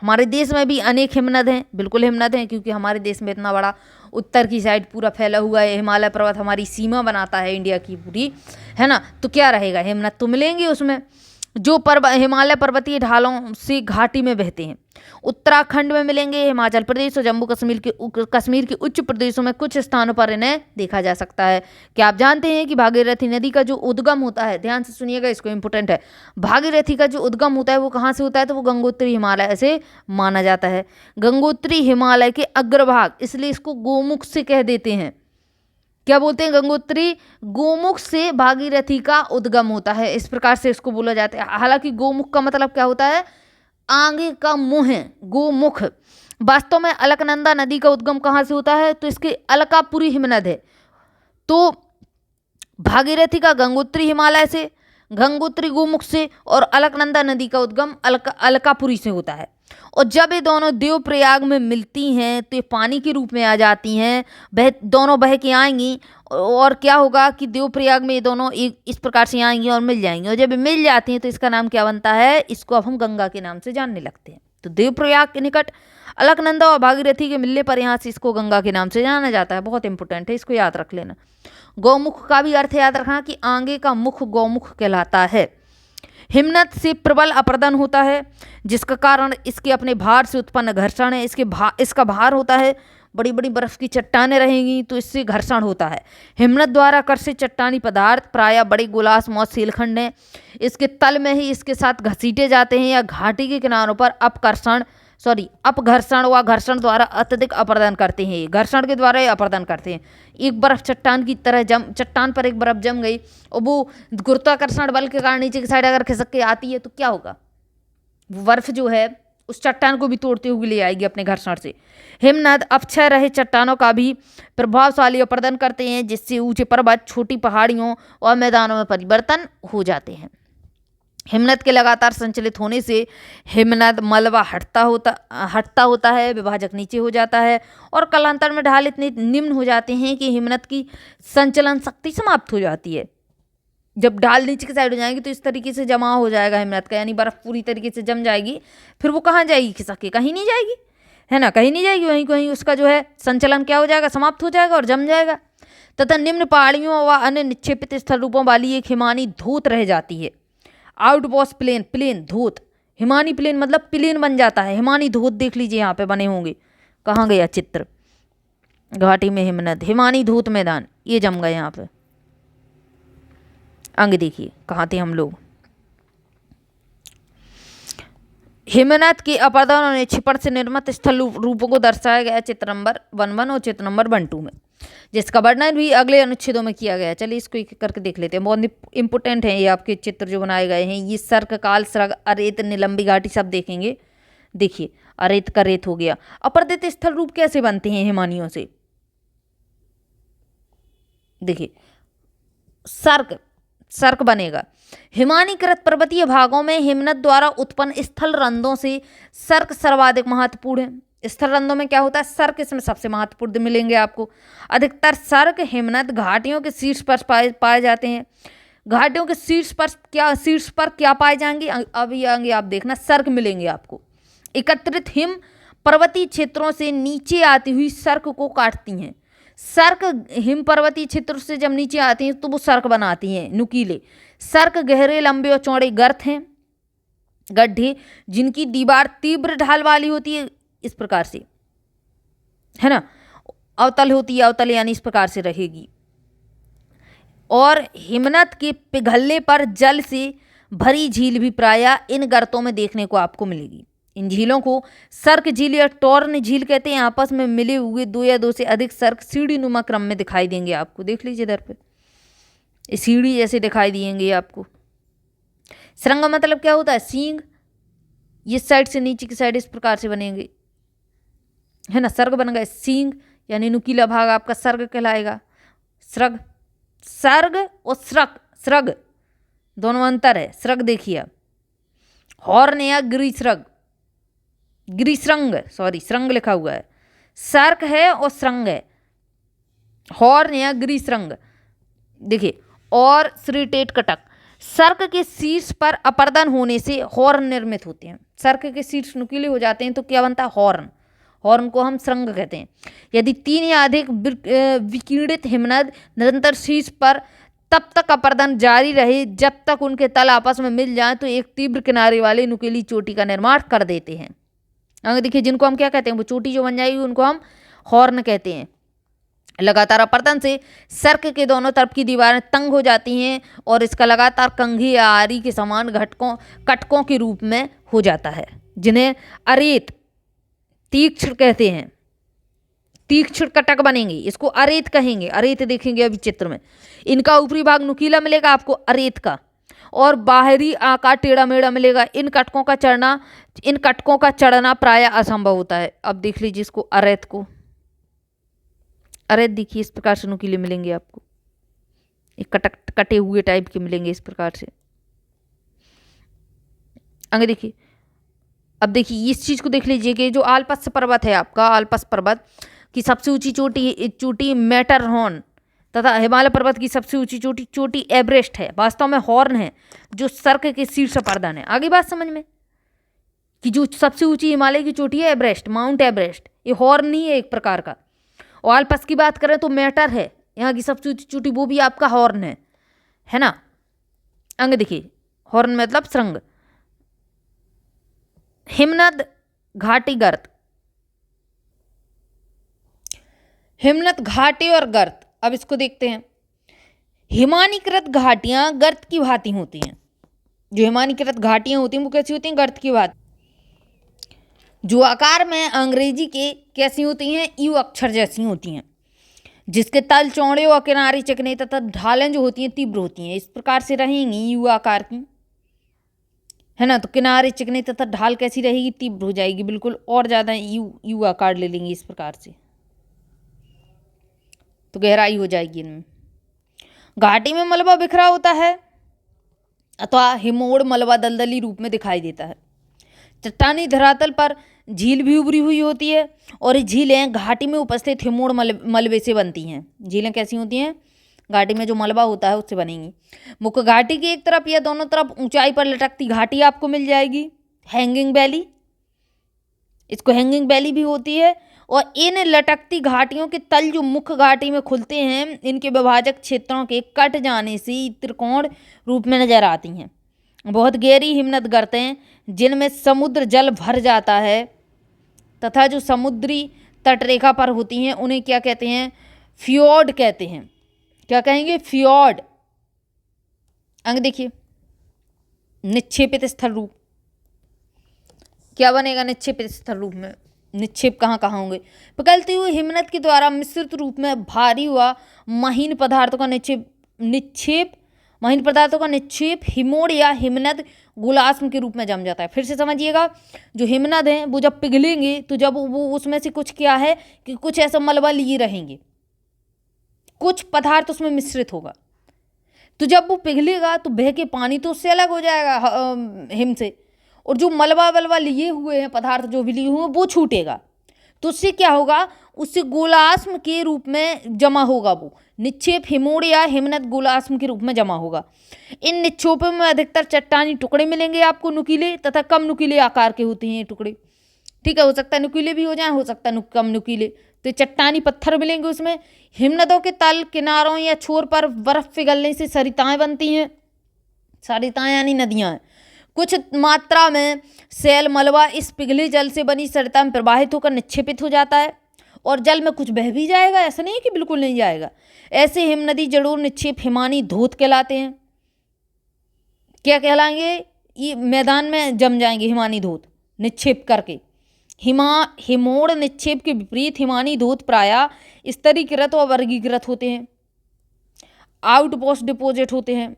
हमारे देश में भी अनेक हिमनद हैं, बिल्कुल हिमनद हैं, क्योंकि हमारे देश में इतना बड़ा उत्तर की साइड पूरा फैला हुआ है, हिमालय पर्वत हमारी सीमा बनाता है इंडिया की पूरी, है ना, तो क्या रहेगा, हिमनद तो मिलेंगे उसमें, जो हिमालय पर्वतीय ढालों से घाटी में बहते हैं। उत्तराखंड में मिलेंगे, हिमाचल प्रदेश और जम्मू कश्मीर के उच्च प्रदेशों में कुछ स्थानों पर इन्हें देखा जा सकता है। क्या आप जानते हैं कि भागीरथी नदी का जो उद्गम होता है, ध्यान से सुनिएगा, इसको इंपॉर्टेंट है, भागीरथी का जो उद्गम होता है वो कहाँ से होता है, तो वो गंगोत्री हिमालय से माना जाता है। गंगोत्री हिमालय के अग्रभाग, इसलिए इसको गोमुख से कह देते हैं। क्या बोलते हैं, गंगोत्री गोमुख से भागीरथी का उद्गम होता है, इस प्रकार से इसको बोला जाता है। हालांकि गोमुख का मतलब क्या होता है, आगे का मुंह है, गोमुख। वास्तव में अलकनंदा नदी का उद्गम कहाँ से होता है, तो इसके अलकापुरी हिमनद है। तो भागीरथी का गंगोत्री हिमालय से, गंगोत्री गोमुख से, और अलकनंदा नदी का उद्गम अलकापुरी से होता है। और जब ये दोनों देवप्रयाग में मिलती हैं तो ये पानी के रूप में आ जाती हैं, दोनों बह के आएंगी, और क्या होगा कि देवप्रयाग में ये दोनों इस प्रकार से आएंगी और मिल जाएंगी, और जब ये मिल जाती हैं तो इसका नाम क्या बनता है, इसको अब हम गंगा के नाम से जानने लगते हैं। तो देवप्रयाग के निकट अलकनंदा और भागीरथी के मिलने पर यहाँ से इसको गंगा के नाम से जाना जाता है। बहुत इंपॉर्टेंट है, इसको याद रख लेना। गौमुख का भी अर्थ याद रखना कि आगे का मुख गौमुख कहलाता है। हिमनद से प्रबल अपरदन होता है, जिसका कारण इसके अपने भार से उत्पन्न घर्षण है। इसका भार होता है, बड़ी बड़ी बर्फ की चट्टानें रहेंगी तो इससे घर्षण होता है। हिमनद द्वारा आकर्षित चट्टानी पदार्थ प्रायः बड़े गोलास मौत सीलखंड हैं, इसके तल में ही इसके साथ घसीटे जाते हैं, या घाटी के किनारों पर अपघर्षण व घर्षण द्वारा अत्यधिक अपरदन करते हैं। घर्षण के द्वारा ये अपरदन करते हैं। एक बर्फ चट्टान की तरह चट्टान पर एक बर्फ जम गई और वो गुरुत्वाकर्षण बल के कारण नीचे की साइड अगर खिसक के आती है तो क्या होगा, वो बर्फ जो है उस चट्टान को भी तोड़ते हुए ले आएगी अपने घर्षण से। हिमनद अपक्षय रहे चट्टानों का भी प्रभावशाली अपरदन करते हैं, जिससे ऊंचे पर्वत, छोटी पहाड़ियों और मैदानों में परिवर्तन हो जाते हैं। हिमनद के लगातार संचलित होने से हिमनद मलबा हटता होता है, विभाजक नीचे हो जाता है, और कालांतर में ढाल इतनी निम्न हो जाते हैं कि हिमनद की संचलन शक्ति समाप्त हो जाती है। जब ढाल नीचे की साइड हो जाएगी तो इस तरीके से जमा हो जाएगा हिमनद का, यानी बर्फ पूरी तरीके से जम जाएगी, फिर वो कहाँ जाएगी, खिसक के कहीं नहीं जाएगी, है ना, कहीं नहीं जाएगी, वहीं कहीं उसका जो है संचलन क्या हो जाएगा, समाप्त हो जाएगा और जम जाएगा। तथा निम्न पहाड़ियों व अन्य निक्षेपित स्थल रूपों वाली एक हिमानी धोत रह जाती है। आउटबॉस प्लेन धोत, हिमानी प्लेन मतलब प्लेन बन जाता है। हिमानी धोत देख लीजिए यहाँ पे बने होंगे, कहाँ गया चित्र, घाटी में हिमनद, हिमानी धोत मैदान, ये जम गए यहाँ पे। अंग देखिए कहाँ थे हम लोग। हिमनद के अपरदन और निक्षेपण से निर्मित स्थल रूपों को दर्शाया गया चित्र नंबर 11 और चित्र नंबर 12 में, जिसका वर्णन भी अगले अनुच्छेदों में किया गया है। चलिए इसको एक करके देख लेते हैं, बहुत इंपॉर्टेंट है ये आपके चित्र जो बनाए गए हैं। ये सर्क, काल, स्रग, अरेत, निलंबी घाटी सब देखेंगे। देखिए अरेत का रेत हो गया। अपरदित स्थल रूप कैसे बनते हैं हिमानियों से, देखिए सर्क बनेगा। हिमानीकृत पर्वतीय भागों में हिमनद द्वारा उत्पन्न स्थल रंध्रों से सर्क सर्वाधिक महत्वपूर्ण है। स्थल रंध्रों में क्या होता है, सर्क इसमें सबसे महत्वपूर्ण मिलेंगे आपको। अधिकतर सर्क हिमनद घाटियों के शीर्ष पर पाए जाते हैं। घाटियों के शीर्ष पर क्या पाए जाएंगे, अभी आगे आप देखना, सर्क मिलेंगे आपको। एकत्रित हिम पर्वतीय क्षेत्रों से नीचे आती हुई सर्क को काटती हैं। सर्क हिम पर्वतीय क्षेत्र से जब नीचे आती हैं तो वो सर्क बनाती हैं, नुकीले। सर्क गहरे, लंबे और चौड़े गर्त हैं, गड्ढे, जिनकी दीवार तीव्र ढाल वाली होती है, इस प्रकार से, है ना, अवतल होती है, अवतल यानी इस प्रकार से रहेगी। और हिमनद के पिघलने पर जल से भरी झील भी प्रायः इन गर्तों में देखने को आपको मिलेगी। इन झीलों को सर्क झील या टॉर्न झील कहते हैं। आपस में मिले हुए दो या दो से अधिक सर्क सीढ़ी नुमा क्रम में दिखाई देंगे आपको। देख लीजिए इधर पे सीढ़ी जैसे दिखाई देंगे आपको। सुरंग मतलब क्या होता है, सींग, ये साइड से नीचे की साइड इस प्रकार से बनेंगे, है ना, सर्ग बन गए। सींग यानी नुकीला भाग आपका सर्ग कहलाएगा। स्रग, सर्ग और स्रग दोनों अंतर है। स्रग देखिए आप, हॉर्न या श्रंग लिखा हुआ है, सर्क है और श्रंग है, हॉर्न या गिरिश्रंग देखिए। और श्रीटेट कटक, सर्क के शीर्ष पर अपर्दन होने से हॉर्न निर्मित होते हैं। सर्क के शीर्ष नुकीले हो जाते हैं तो क्या बनता है, हॉर्न को हम श्रृंग कहते हैं। यदि 3 या अधिक विकीर्णित हिमनद निरंतर शीर्ष पर तब तक अपर्दन जारी रहे जब तक उनके तल आपस में मिल जाएं तो एक तीव्र किनारे वाली नुकीली चोटी का निर्माण कर देते हैं। अगर देखिए, जिनको हम क्या कहते हैं, वो चोटी जो बन जाएगी उनको हम हॉर्न कहते हैं। लगातार अपर्दन से सर्क के दोनों तरफ की दीवारें तंग हो जाती हैं और इसका लगातार कंघी या आरी के समान कटकों के रूप में हो जाता है, जिन्हें अरेत तीक्ष्ण कहते हैं। तीक्ष्ण कटक बनेंगे, इसको अरेत कहेंगे। अरेत देखेंगे अभी चित्र में। इनका ऊपरी भाग नुकीला मिलेगा आपको अरेत का, और बाहरी आकार टेढ़ा मेढ़ा मिलेगा। इन कटकों का चढ़ना प्राय असंभव होता है। अब देख लीजिए इसको, अरेत को, अरेत देखिए इस प्रकार से नुकीले मिलेंगे आपको, एक कटे हुए टाइप के मिलेंगे इस प्रकार से। आगे देखिए, अब देखिए इस चीज को देख लीजिए कि जो आल्प्स पर्वत है आपका, आल्प्स पर्वत की सबसे ऊंची चोटी मैटरहॉर्न तथा हिमालय पर्वत की सबसे ऊंची चोटी एवरेस्ट है, वास्तव में हॉर्न है जो सर्क के शीर्ष अपर्दन है। आगे बात समझ में कि जो सबसे ऊंची हिमालय की चोटी है एवरेस्ट, माउंट एवरेस्ट, ये हॉर्न नहीं है एक प्रकार का। और आल्प्स की बात करें तो मैटर है यहाँ की सबसे ऊंची चोटी, वो भी आपका हॉर्न है ना। अंग देखिए, हॉर्न मतलब श्रृंग। हिमनद घाटी गर्त, हिमनद घाटी और गर्त, अब इसको देखते हैं। हिमानीकृत घाटियां गर्त की भांति होती हैं। जो हिमानीकृत घाटियां होती हैं वो कैसी होती हैं, गर्त की भांति। जो आकार में अंग्रेजी के कैसी होती हैं, यू अक्षर जैसी होती हैं, जिसके तल चौड़े और किनारे चिकने तथा ढालें जो होती हैं तीव्र होती हैं। इस प्रकार से रहेंगी यू आकार की, है ना। तो किनारे चिकने तथा ढाल कैसी रहेगी, तीव्र हो जाएगी बिल्कुल, और ज़्यादा यू आकार ले लेंगी इस प्रकार से, तो गहराई हो जाएगी इनमें। घाटी में मलबा बिखरा होता है अथवा हिमोड़ मलबा दलदली रूप में दिखाई देता है। चट्टानी धरातल पर झील भी उभरी हुई होती है और ये झीलें घाटी में उपस्थित हिमोड़ मलबे से बनती हैं। झीलें कैसी होती हैं, घाटी में जो मलबा होता है उससे बनेंगी। मुख्य घाटी की एक तरफ या दोनों तरफ ऊंचाई पर लटकती घाटी आपको मिल जाएगी, हैंगिंग वैली, इसको हैंगिंग वैली भी होती है। और इन लटकती घाटियों के तल जो मुख्य घाटी में खुलते हैं, इनके विभाजक क्षेत्रों के कट जाने से त्रिकोण रूप में नजर आती हैं। बहुत गहरी हिमनद गर्तें जिनमें समुद्र जल भर जाता है तथा जो समुद्री तटरेखा पर होती हैं उन्हें क्या कहते हैं, फ्योर्ड कहते हैं। क्या कहेंगे, फ्योर्ड। अंग देखिए, निक्षेपित स्थल रूप, क्या बनेगा निक्षेपित स्थल रूप में, निक्षेप कहाँ कहाँ होंगे, पिघलती हुई हिमनद के द्वारा मिश्रित रूप में भारी व महीन पदार्थों का निक्षेप हिमोड़ या हिमनद गुलास्म के रूप में जम जाता है। फिर से समझिएगा, जो हिमनद हैं वो जब पिघलेंगे तो जब वो उसमें से कुछ क्या है कि कुछ ऐसा मलबा लिए रहेंगे, कुछ पदार्थ उसमें मिश्रित होगा, तो जब वो पिघलेगा तो बह के पानी तो उससे अलग हो जाएगा हिम से, और जो मलबा वलबा लिए हुए हैं पदार्थ जो भी लिए हुए हैं वो छूटेगा, तो उससे क्या होगा, उससे गोलास्म के रूप में जमा होगा वो, निक्षेप हिमोड़ या हिमनद गोलाश्म के रूप में जमा होगा। इन निक्षेपों में अधिकतर चट्टानी टुकड़े मिलेंगे आपको, नुकीले तथा कम नुकीले आकार के होते हैं ये टुकड़े। ठीक है, हो सकता है नुकीले भी हो जाए, हो सकता है कम नुकीले। तो चट्टानी पत्थर मिलेंगे उसमें। हिमनदों के तल, किनारों या छोर पर बर्फ पिघलने से सरिताएं बनती हैं। सरिताएं यानी नदियां हैं। कुछ मात्रा में सैल मलबा इस पिघले जल से बनी सरिता में प्रवाहित होकर निक्षेपित हो जाता है और जल में कुछ बह भी जाएगा, ऐसा नहीं है कि बिल्कुल नहीं जाएगा। ऐसे हिमनदी जड़ोर निक्षेप हिमानी धोत कहलाते हैं। क्या कहलाएंगे? ये मैदान में जम जाएंगे हिमानी धोत निक्षेप करके। हिमोड़ निक्षेप के विपरीत हिमानी धोत प्रायः स्तरीकृत और वर्गीकृत होते हैं, आउटपोस्ट डिपोजिट होते हैं।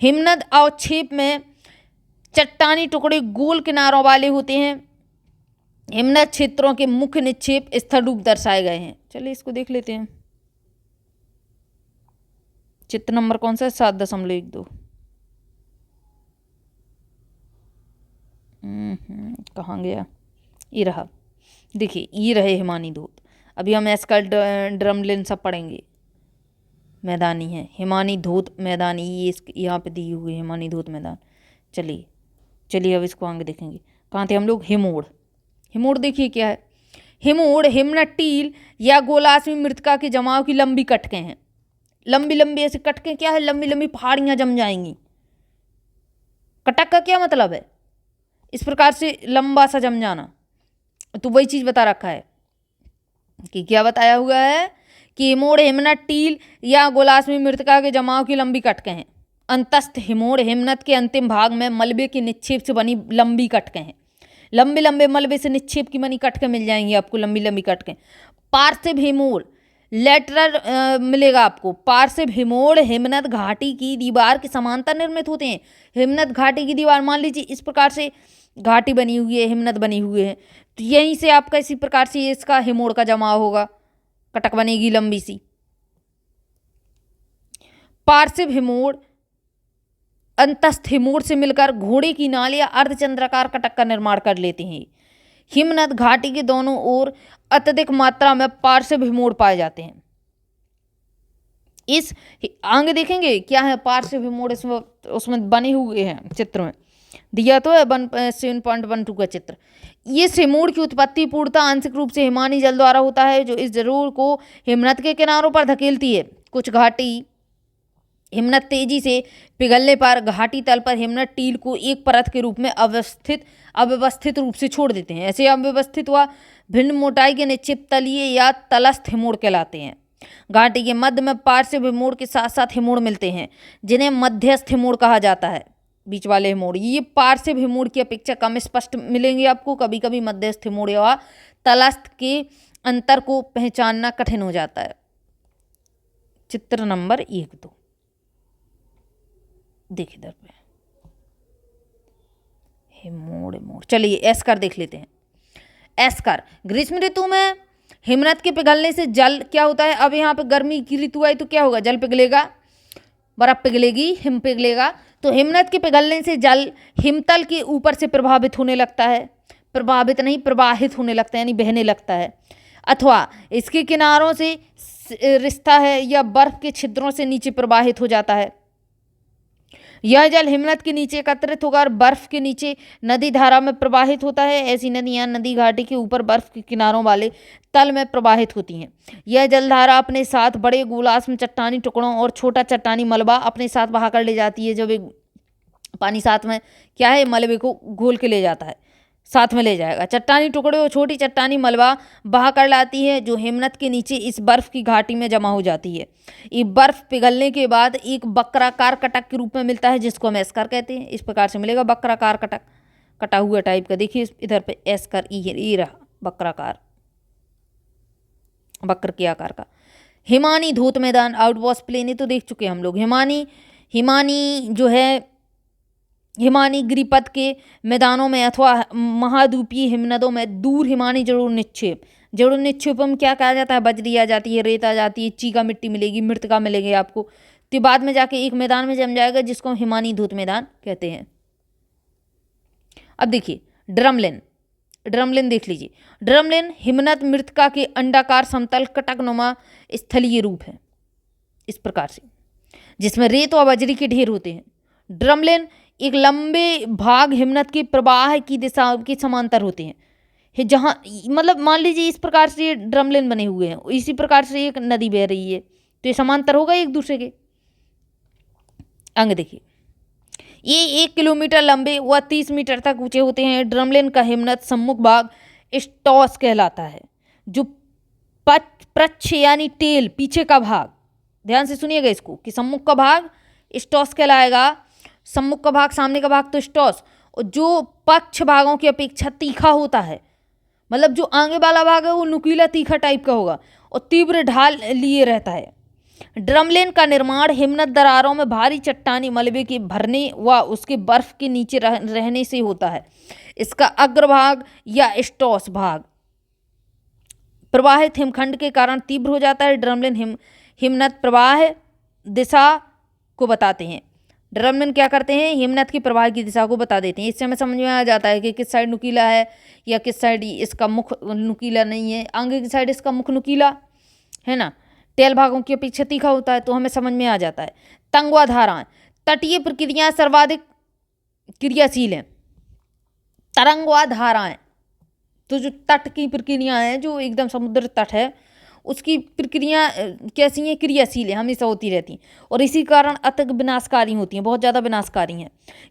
हिमनद अवक्षेप में चट्टानी टुकड़े गोल किनारों वाले होते हैं। हिमनद क्षेत्रों के मुख्य निक्षेप स्थल रूप दर्शाए गए हैं। चलिए इसको देख लेते हैं। चित्र नंबर कौन सा है? 7.12। कहाँ गया? ये रहा, देखिए ये रहे हिमानी धोत। अभी हम एस्कल ड्रमलिन सब पढ़ेंगे। मैदानी है हिमानी धोत मैदानी, ये यहाँ पे दी हुई है हिमानी धोत मैदान। चलिए अब इसको आगे देखेंगे। कहाँ थे हम लोग? हिमोड़। हिमोड़ देखिए क्या है। हिमोड़ हिमनद टील या गोलाश्मी मृतिका के जमाव की लंबी कटकें हैं। लंबी लंबी ऐसे कटकें क्या है? लंबी लंबी पहाड़ियाँ जम जाएंगी। कटक का क्या मतलब है? इस प्रकार से लंबा सा जम जाना। तो वही चीज़ बता रखा है कि क्या बताया हुआ है कि हिमोड़ हिमनद टील या गोलाश्मी मृतिका के जमाव की लंबी कटकें हैं। अंतस्थ हिमोड़ हिमनद के अंतिम भाग में मलबे के निक्षेप से बनी लंबी कटकें हैं। लंबे लंबे मलबे से निक्षेप की बनी कटकें मिल जाएंगी आपको, लंबी लंबी कटकें। पार्थिव हिमोड़ लेटरल मिलेगा आपको। पार्थिव हिमोड़ हिमनद घाटी की दीवार के समांतर निर्मित होते हैं। हिमनद घाटी की दीवार मान लीजिए इस प्रकार से घाटी बनी हुई है, हिमनद बनी हुई है, तो यहीं से आपका इसी प्रकार से इसका हिमोड़ का जमाव होगा, कटक बनेगी लंबी सी। पार्थिव हिमोड़ अंतस्थ हिमोड़ से मिलकर घोड़े की नाल या अर्धचंद्राकार कटक का निर्माण कर लेते हैं। हिमनद घाटी के दोनों ओर अत्यधिक मात्रा में पार्थिव हिमोड़ पाए जाते हैं। इस आगे देखेंगे क्या है पार्थिव हिमोड़, उसमें बने हुए हैं चित्र में दिया तो है 7.12 का चित्र। ये हिमोड़ की उत्पत्ति पूर्णतः आंशिक रूप से हिमानी जल द्वारा होता है, जो इस जरूर को हिमनद के किनारों पर धकेलती है। कुछ घाटी हिमनद तेजी से पिघलने पर घाटी तल पर हिमनद टील को एक परत के रूप में अव्यवस्थित रूप से छोड़ देते हैं। ऐसे अव्यवस्थित व भिन्न मोटाई के निक्षेप तलीय या तलस्थ हिमोड़ कहलाते हैं। घाटी के मध्य में पार्श्व हिमोड़ के साथ साथ हिमोड़ मिलते हैं, जिन्हें मध्यस्थ हिमोड़ कहा जाता है। बीच वाले हिमोड़ ये पार्श्व हिमोड़ की अपेक्षा कम स्पष्ट मिलेंगे आपको। कभी कभी मध्यस्थ हिमोड़ या तलस्थ के अंतर को पहचानना कठिन हो जाता है। चित्र नंबर 1-2 देखिए इधर पे हिमोड़। चलिए एस्कर देख लेते हैं। एस्कर ग्रीष्म ऋतु में हिमनद के पिघलने से जल क्या होता है? अब यहाँ पे गर्मी की ऋतु आई तो क्या होगा? जल पिघलेगा, बर्फ पिघलेगी, हिम पिघलेगा। तो हिमनद के पिघलने से जल हिमतल के ऊपर से प्रभावित होने लगता है। प्रभावित नहीं, प्रवाहित होने लगता है, यानी बहने लगता है, अथवा इसके किनारों से रिश्ता है या बर्फ के छिद्रों से नीचे प्रवाहित हो जाता है। यह जल हिमनद के नीचे एकत्रित होकर बर्फ के नीचे नदी धारा में प्रवाहित होता है। ऐसी नदियां नदी घाटी के ऊपर बर्फ के किनारों वाले तल में प्रवाहित होती हैं। यह जलधारा अपने साथ बड़े गोलाश्म चट्टानी टुकड़ों और छोटा चट्टानी मलबा अपने साथ बहा कर ले जाती है। जब एक पानी साथ में क्या है, मलबे को घोल के ले जाता है, साथ में ले जाएगा। चट्टानी टुकड़े और छोटी चट्टानी मलबा बहा कर लाती है, जो हिमनद के नीचे इस बर्फ की घाटी में जमा हो जाती है। ये बर्फ पिघलने के बाद एक वक्राकार कटक के रूप में मिलता है, जिसको हम एस्कर कहते हैं। इस प्रकार से मिलेगा वक्राकार कटक, कटा हुआ टाइप का। देखिए इधर पे एस्कर ये रहा वक्राकार, वक्र के आकार का। हिमानी धोत मैदान आउटवॉश प्लेन तो देख चुके हम लोग। हिमानी जो है हिमानी गिरिपथ के मैदानों में अथवा महाद्वीपीय हिमनदों में दूर हिमानी जड़ोर निक्षेप में क्या कहा जाता है? बजरी आ जाती है, रेत आ जाती है, चीका मिट्टी मिलेगी, मृतिका मिलेगी आपको। तो बाद में जाके एक मैदान में जम जाएगा, जिसको हम हिमानी धोत मैदान कहते हैं। अब देखिए ड्रमलिन। ड्रमलिन देख लीजिए। ड्रमलिन हिमनद मृत्तिका के अंडाकार समतल कटकनुमा स्थलीय रूप है, इस प्रकार से, जिसमें रेत और बजरी के ढेर होते हैं। ड्रमलिन एक लंबे भाग हिमनद के प्रवाह की दिशा के समांतर होते हैं, जहाँ मतलब मान लीजिए इस प्रकार से ये ड्रमलिन बने हुए हैं, इसी प्रकार से एक नदी बह रही है, तो ये समांतर होगा एक दूसरे के। अंग देखिए, ये 1 किलोमीटर लंबे व 30 मीटर तक ऊंचे होते हैं। ड्रमलिन का हिमनद सम्मुख भाग स्टॉस कहलाता है, जो प्रच्छ यानी टेल, पीछे का भाग, ध्यान से सुनिएगा इसको, कि सम्मुख का भाग स्टॉस कहलाएगा, सम्मुख का भाग, सामने का भाग तो स्टॉस, और जो पक्ष भागों की अपेक्षा तीखा होता है, मतलब जो आगे वाला भाग है वो नुकीला तीखा टाइप का होगा और तीव्र ढाल लिए रहता है। ड्रमलिन का निर्माण हिमनद दरारों में भारी चट्टानी मलबे के भरने व उसके बर्फ के नीचे रहने से होता है। इसका अग्रभाग या स्टॉस भाग प्रवाहित हिमखंड के कारण तीव्र हो जाता है। ड्रमलिन हिमनद प्रवाह दिशा को बताते हैं। ड्रमलिन क्या करते हैं, हिमनद की प्रवाह की दिशा को बता देते हैं। इससे हमें समझ में आ जाता है कि किस साइड नुकीला है या किस साइड इसका मुख नुकीला नहीं है। आगे की साइड इसका मुख नुकीला है ना, टेल भागों की अपेक्षा तीखा होता है, तो हमें समझ में आ जाता है। तंगवा धाराएं, तटीय प्रक्रियाएं सर्वाधिक क्रियाशील हैं। तरंगवा धाराएं, तो जो तट की प्रक्रियाएं हैं, जो एकदम समुद्र तट है उसकी प्रक्रिया कैसी हैं, क्रियाशील है, हमेशा होती रहती हैं और इसी कारण अत्यधिक विनाशकारी होती हैं, बहुत ज़्यादा विनाशकारी हैं।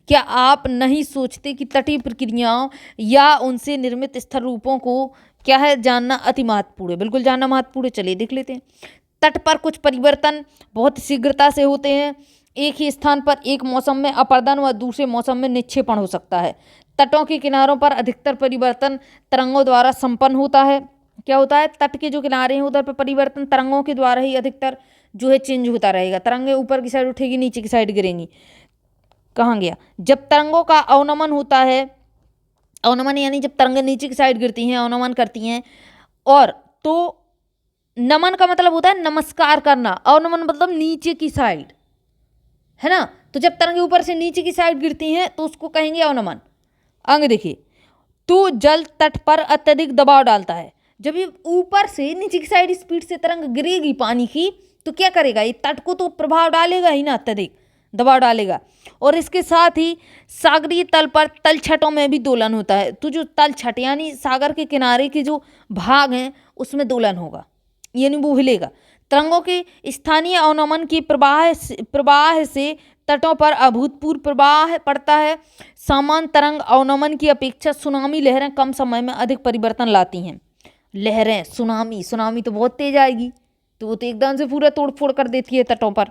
क्या आप नहीं सोचते कि तटीय प्रक्रियाओं या उनसे निर्मित स्थिर रूपों को क्या है जानना अति महत्वपूर्ण है? बिल्कुल जानना महत्वपूर्ण है, चलिए देख लेते हैं। तट पर कुछ परिवर्तन बहुत शीघ्रता से होते हैं। एक ही स्थान पर एक मौसम में अपर्दन व दूसरे मौसम में निक्षेपण हो सकता है। तटों के किनारों पर अधिकतर परिवर्तन तरंगों द्वारा संपन्न होता है। क्या होता है, तट के जो किनारे हैं उधर पर परिवर्तन तरंगों के द्वारा ही अधिकतर जो है चेंज होता रहेगा। तरंगे ऊपर की साइड उठेगी, नीचे की साइड गिरेंगी। कहाँ गया, जब तरंगों का अवनमन होता है, अवनमन यानी जब तरंगें नीचे की साइड गिरती हैं, अवनमन करती हैं, और तो नमन का मतलब होता है नमस्कार करना, अवनमन मतलब नीचे की साइड, है ना। तो जब तरंगे ऊपर से नीचे की साइड गिरती हैं तो उसको कहेंगे अवनमन। आगे देखिए, तो जल तट पर अत्यधिक दबाव डालता है। जब ये ऊपर से नीचे की साइड स्पीड से तरंग गिरेगी पानी की, तो क्या करेगा, ये तट को तो प्रभाव डालेगा ही ना, अत्यधिक दबाव डालेगा। और इसके साथ ही सागरीय तल पर तलछटों में भी दोलन होता है। तो जो तलछट यानी सागर के किनारे के जो भाग हैं उसमें दोलन होगा, यानी वो हिलेगा। तरंगों के स्थानीय अवनमन के प्रवाह से तटों पर अभूतपूर्व प्रवाह पड़ता है। सामान्य तरंग अवनमन की अपेक्षा सुनामी लहरें कम समय में अधिक परिवर्तन लाती हैं। लहरें, सुनामी तो बहुत तेज आएगी, तो वो तो एकदम से पूरा तोड़ फोड़ कर देती है तटों पर।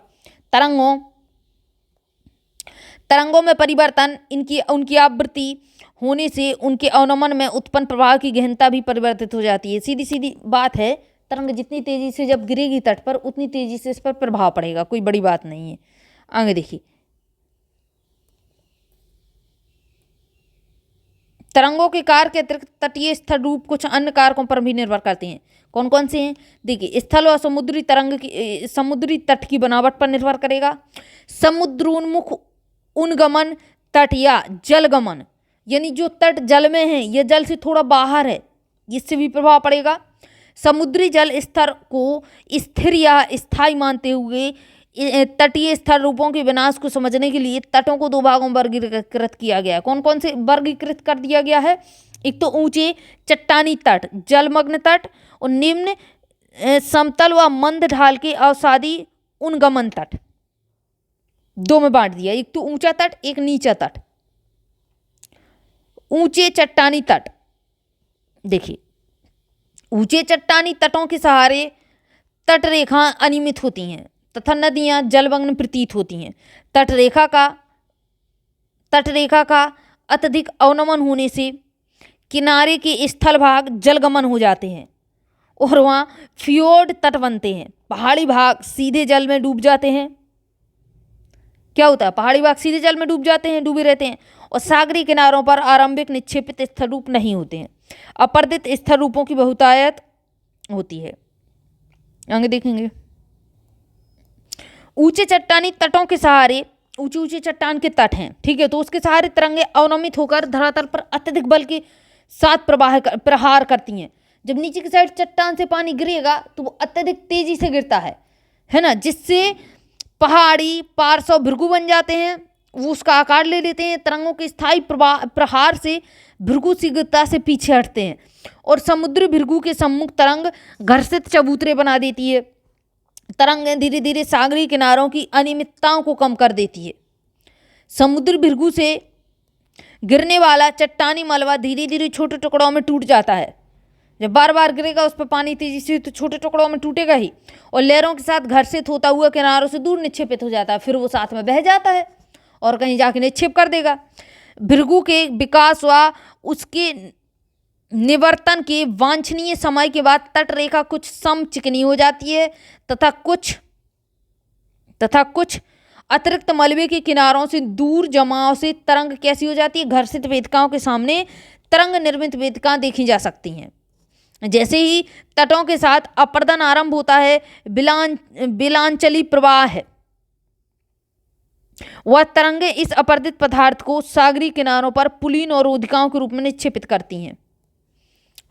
तरंगों में परिवर्तन उनकी आवृत्ति होने से उनके अवनमन में उत्पन्न प्रवाह की गहनता भी परिवर्तित हो जाती है। सीधी सीधी बात है, तरंग जितनी तेजी से जब गिरेगी तट पर उतनी तेजी से इस पर प्रभाव पड़ेगा, कोई बड़ी बात नहीं है। आगे देखिए, तरंगों के कारक के अतिरिक्त तटीय स्थल रूप कुछ अन्य कारकों पर भी निर्भर करते हैं। कौन कौन से हैं, देखिए, स्थल और समुद्री तरंग की समुद्री तट की बनावट पर निर्भर करेगा। समुद्रोन्मुख उन्गमन तट या जलगमन, यानी जो तट जल में है या जल से थोड़ा बाहर है, इससे भी प्रभाव पड़ेगा। समुद्री जल स्तर को स्थिर या स्थायी मानते हुए तटीय स्तर रूपों के विनाश को समझने के लिए तटों को दो भागों में वर्गीकृत किया गया है। कौन कौन से वर्गीकृत कर दिया गया है, एक तो ऊंचे चट्टानी तट, जलमग्न तट, और निम्न समतल व मंद ढाल के अवसादी उन्गमन तट, दो में बांट दिया। एक तो ऊंचा तट, एक नीचा तट। ऊंचे चट्टानी तट, देखिए, ऊंचे चट्टानी तटों के सहारे तटरेखा अनियमित होती हैं तथा नदियां जलमग्न प्रतीत होती हैं। तटरेखा का अत्यधिक अवनमन होने से किनारे के स्थल भाग जलगमन हो जाते हैं और वहाँ फ्योर्ड तट बनते हैं। पहाड़ी भाग सीधे जल में डूब जाते हैं। क्या होता है, पहाड़ी भाग सीधे जल में डूब जाते हैं, डूबे रहते हैं, और सागरी किनारों पर आरंभिक निक्षेपित स्थल रूप नहीं होते हैं। अपर्दित स्थल रूपों की बहुतायत होती है। आगे देखेंगे, ऊंचे चट्टानी तटों के सहारे, ऊंचे ऊंचे चट्टान के तट हैं, ठीक है, तो उसके सहारे तरंगे अवनमित होकर धरातल पर अत्यधिक बल के साथ प्रहार करती हैं। जब नीचे की साइड चट्टान से पानी गिरेगा तो वो अत्यधिक तेजी से गिरता है ना, जिससे पहाड़ी पार्श्व भृगु बन जाते हैं, वो उसका आकार ले लेते हैं। तरंगों के स्थायी प्रहार से भृगु शीघ्रता से पीछे हटते हैं और समुद्री भृगु के सम्मुख तरंग घर्षित चबूतरे बना देती है। तरंगें धीरे धीरे सागरीय किनारों की अनियमितताओं को कम कर देती है। समुद्री भृगु से गिरने वाला चट्टानी मलबा धीरे धीरे छोटे टुकड़ों में टूट जाता है। जब बार बार गिरेगा उस पर पानी तेजी से, तो छोटे टुकड़ों में टूटेगा ही और लहरों के साथ घर्षित होता हुआ किनारों से दूर निक्षेपित हो जाता है। फिर वो साथ में बह जाता है और कहीं जाके निक्षेप कर देगा। भृगु के विकास व उसके निवर्तन के वांछनीय समय के बाद तट रेखा कुछ सम चिकनी हो जाती है तथा कुछ अतिरिक्त मलबे के किनारों से दूर जमाव से तरंग कैसी हो जाती है, घर्षित वेदिकाओं के सामने तरंग निर्मित वेदिकाएं देखी जा सकती हैं। जैसे ही तटों के साथ अपर्दन आरंभ होता है, बिलांचली प्रवाह है, वह तरंगे इस अपर्दित पदार्थ को सागरीय किनारों पर पुलीन और रोधिकाओं के रूप में निक्षेपित करती हैं।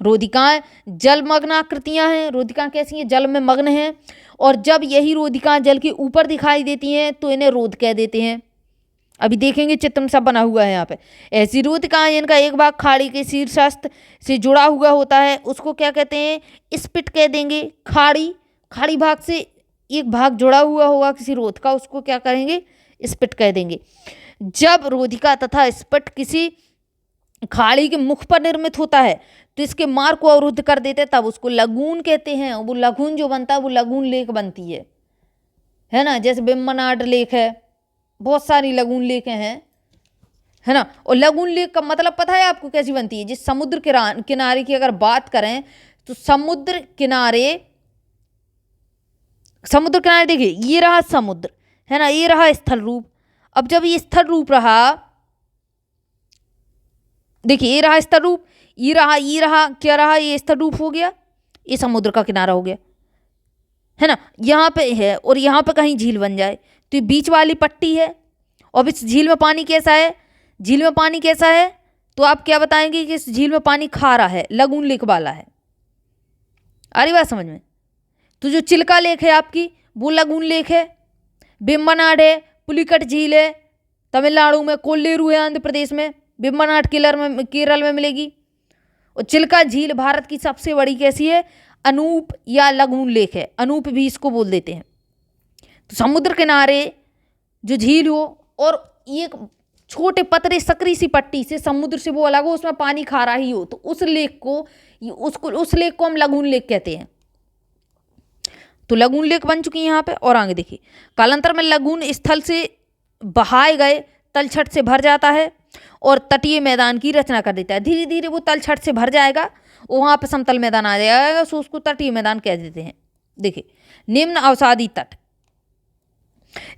रोधिकाएं जलमग्न आकृतियां हैं। रोधिकाएं कैसी हैं? जल में मग्न हैं। और जब यही रोधिकाएं जल के ऊपर दिखाई देती हैं तो इन्हें रोध कह देते हैं। अभी देखेंगे चित्र में सब बना हुआ है यहाँ पे। ऐसी रोधिकाएं जिनका एक भाग खाड़ी के शीर्षस्थ से जुड़ा हुआ होता है उसको क्या कहते हैं? स्पिट कह देंगे। खाड़ी भाग से एक भाग जुड़ा हुआ होगा किसी रोध का, उसको क्या कहेंगे? स्पिट कह देंगे। जब रोधिका तथा स्पिट किसी खाड़ी के मुख पर निर्मित होता है तो इसके मार्ग को अवरुद्ध कर देते हैं, तब उसको लगून कहते हैं। वो लगून जो बनता है वो लगून लेक बनती है ना। जैसे वेम्बनाड लेक है, बहुत सारी लगून लेकें हैं, है ना। और लगून लेक का मतलब पता है आपको कैसी बनती है? जिस समुद्र किनारे की अगर बात करें तो समुद्र किनारे देखिए, ये रहा समुद्र, है ना, ये रहा स्थल रूप। अब जब ये स्थल रूप रहा, देखिए ये रहा स्थल रूप, ये रहा क्या रहा? ये स्थल रूप हो गया, ये समुद्र का किनारा हो गया, है ना। यहाँ पे है और यहाँ पे कहीं झील बन जाए तो ये बीच वाली पट्टी है। और इस झील में पानी कैसा है? झील में पानी कैसा है तो आप क्या बताएंगे कि इस झील में पानी खारा है, लगून लेक वाला है। आ रही बात समझ में? तो जो चिल्का लेक है आपकी वो लगून लेक है। वेम्बनाड है, पुलिकट झील है तमिलनाडु में, कोल्लेरू है आंध्र प्रदेश में, वेम्बनाड केरल में मिलेगी। और चिल्का झील भारत की सबसे बड़ी कैसी है? अनूप या लगून लेक है, अनूप भी इसको बोल देते हैं। तो समुद्र किनारे जो झील हो और एक छोटे पतरे सकरी सी पट्टी से समुद्र से वो अलग हो, उसमें पानी खारा ही हो, तो उस लेक को हम लगून लेक कहते हैं। तो लगून लेक बन चुकी है यहाँ पे। और आगे देखिए, कालांतर में लगून स्थल से बहाए गए तलछट से भर जाता है और तटीय मैदान की रचना कर देता है। धीरे धीरे वो तलछट से भर जाएगा, वहाँ पे समतल मैदान आ जाएगा, सो उसको तटीय मैदान कह देते हैं। देखिए, निम्न अवसादी तट,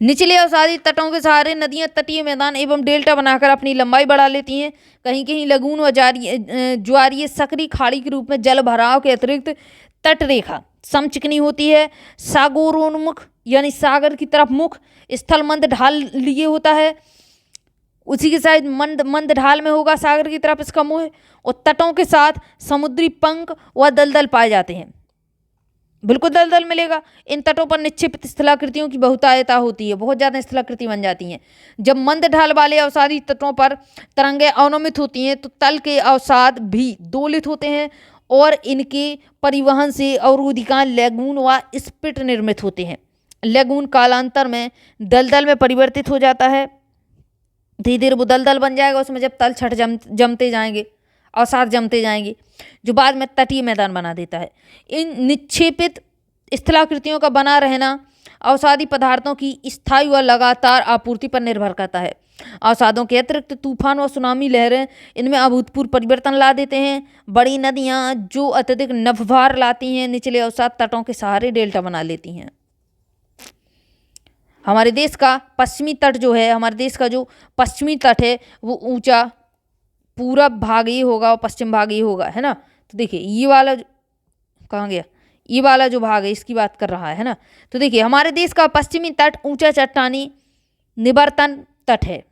निचले अवसादी तटों के सहारे नदियां तटीय मैदान एवं डेल्टा बनाकर अपनी लंबाई बढ़ा लेती हैं। कहीं कहीं लगून व ज्वारीय सकरी खाड़ी के रूप में जल भराव के अतिरिक्त तट रेखा समचिकनी होती है। सागरोन्मुख यानी सागर की तरफ मुख स्थल मंद ढाल लिए होता है, उसी के साथ मंद ढाल में होगा सागर की तरफ इसका मुंह, और तटों के साथ समुद्री पंख व दलदल पाए जाते हैं। बिल्कुल दलदल मिलेगा। इन तटों पर निक्षेपित स्थलाकृतियों की बहुतायता होती है, बहुत ज़्यादा स्थलाकृति बन जाती हैं। जब मंद ढाल वाले अवसादी तटों पर तरंगें अवनमित होती हैं तो तल के अवसाद भी दोलित होते हैं और इनके परिवहन से अवरोधिकाएं लगून व स्पिट निर्मित होते हैं। लगून कालांतर में दलदल में परिवर्तित हो जाता है, धीरे धीरे वो दलदल बन जाएगा, उसमें जब तलछट जमते जाएंगे, अवसाद जमते जाएंगे, जो बाद में तटीय मैदान बना देता है। इन निक्षेपित स्थलाकृतियों का बना रहना अवसादी पदार्थों की स्थायी व लगातार आपूर्ति पर निर्भर करता है। अवसादों के अतिरिक्त तूफान व सुनामी लहरें इनमें अभूतपूर्व परिवर्तन ला देते हैं। बड़ी नदियाँ जो अत्यधिक नभभार लाती हैं निचले अवसाद तटों के सहारे डेल्टा बना लेती हैं। हमारे देश का पश्चिमी तट जो है, हमारे देश का जो पश्चिमी तट है वो ऊंचा पूरब भाग ही होगा और पश्चिम भाग ही होगा, है ना। तो देखिए ये वाला कहाँ गया, ये वाला जो भाग है इसकी बात कर रहा है ना। तो देखिए हमारे देश का पश्चिमी तट ऊंचा चट्टानी निवर्तन तट है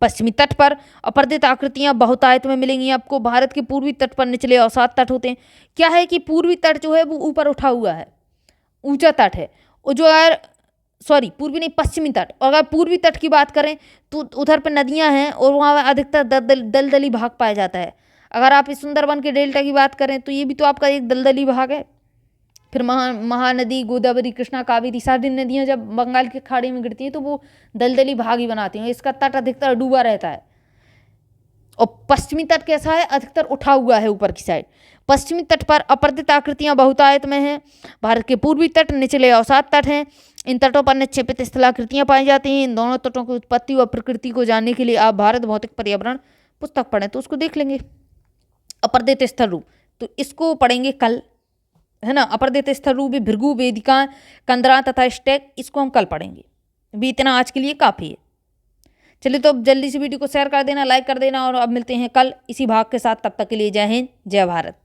पश्चिमी तट पर अपरदित आकृतियां बहुतायत में मिलेंगी आपको। भारत के पूर्वी तट पर निचले अवसाद तट होते हैं। क्या है कि पूर्वी तट जो है वो ऊपर उठा हुआ है, ऊंचा तट है। और जो यार पूर्वी नहीं, पश्चिमी तट। और अगर पूर्वी तट की बात करें तो उधर पर नदियां हैं और वहाँ अधिकतर दलदली भाग पाया जाता है। अगर आप इस सुंदरबन के डेल्टा की बात करें तो ये भी तो आपका एक दलदली भाग है। फिर महानदी, गोदावरी, कृष्णा, कावेरी सारी नदियां जब बंगाल की खाड़ी में गिरती हैं तो वो दलदली भाग ही बनाती हैं। इसका तट अधिकतर डूबा रहता है। और पश्चिमी तट कैसा है, अधिकतर उठा हुआ है ऊपर की साइड। पश्चिमी तट पर अपरदित आकृतियां बहुतायत में हैं। भारत के पूर्वी तट निचले अवसाद तट हैं। इन तटों पर निक्षेपित स्थलाकृतियां पाई जाती हैं। इन दोनों तटों की उत्पत्ति और प्रकृति को जानने के लिए आप भारत भौतिक पर्यावरण पुस्तक पढ़ें तो उसको देख लेंगे। अपरदित स्थल रूप तो इसको पढ़ेंगे कल, है ना। अपरदित स्थल रूप भृगु, वेदिका, कंदरा तथा स्टैक, इसको हम कल पढ़ेंगे। अभी इतना आज के लिए काफ़ी है। चलिए तो अब जल्दी से वीडियो को शेयर कर देना, लाइक कर देना, और अब मिलते हैं कल इसी भाग के साथ। तब तक के लिए जय हिंद, जय भारत।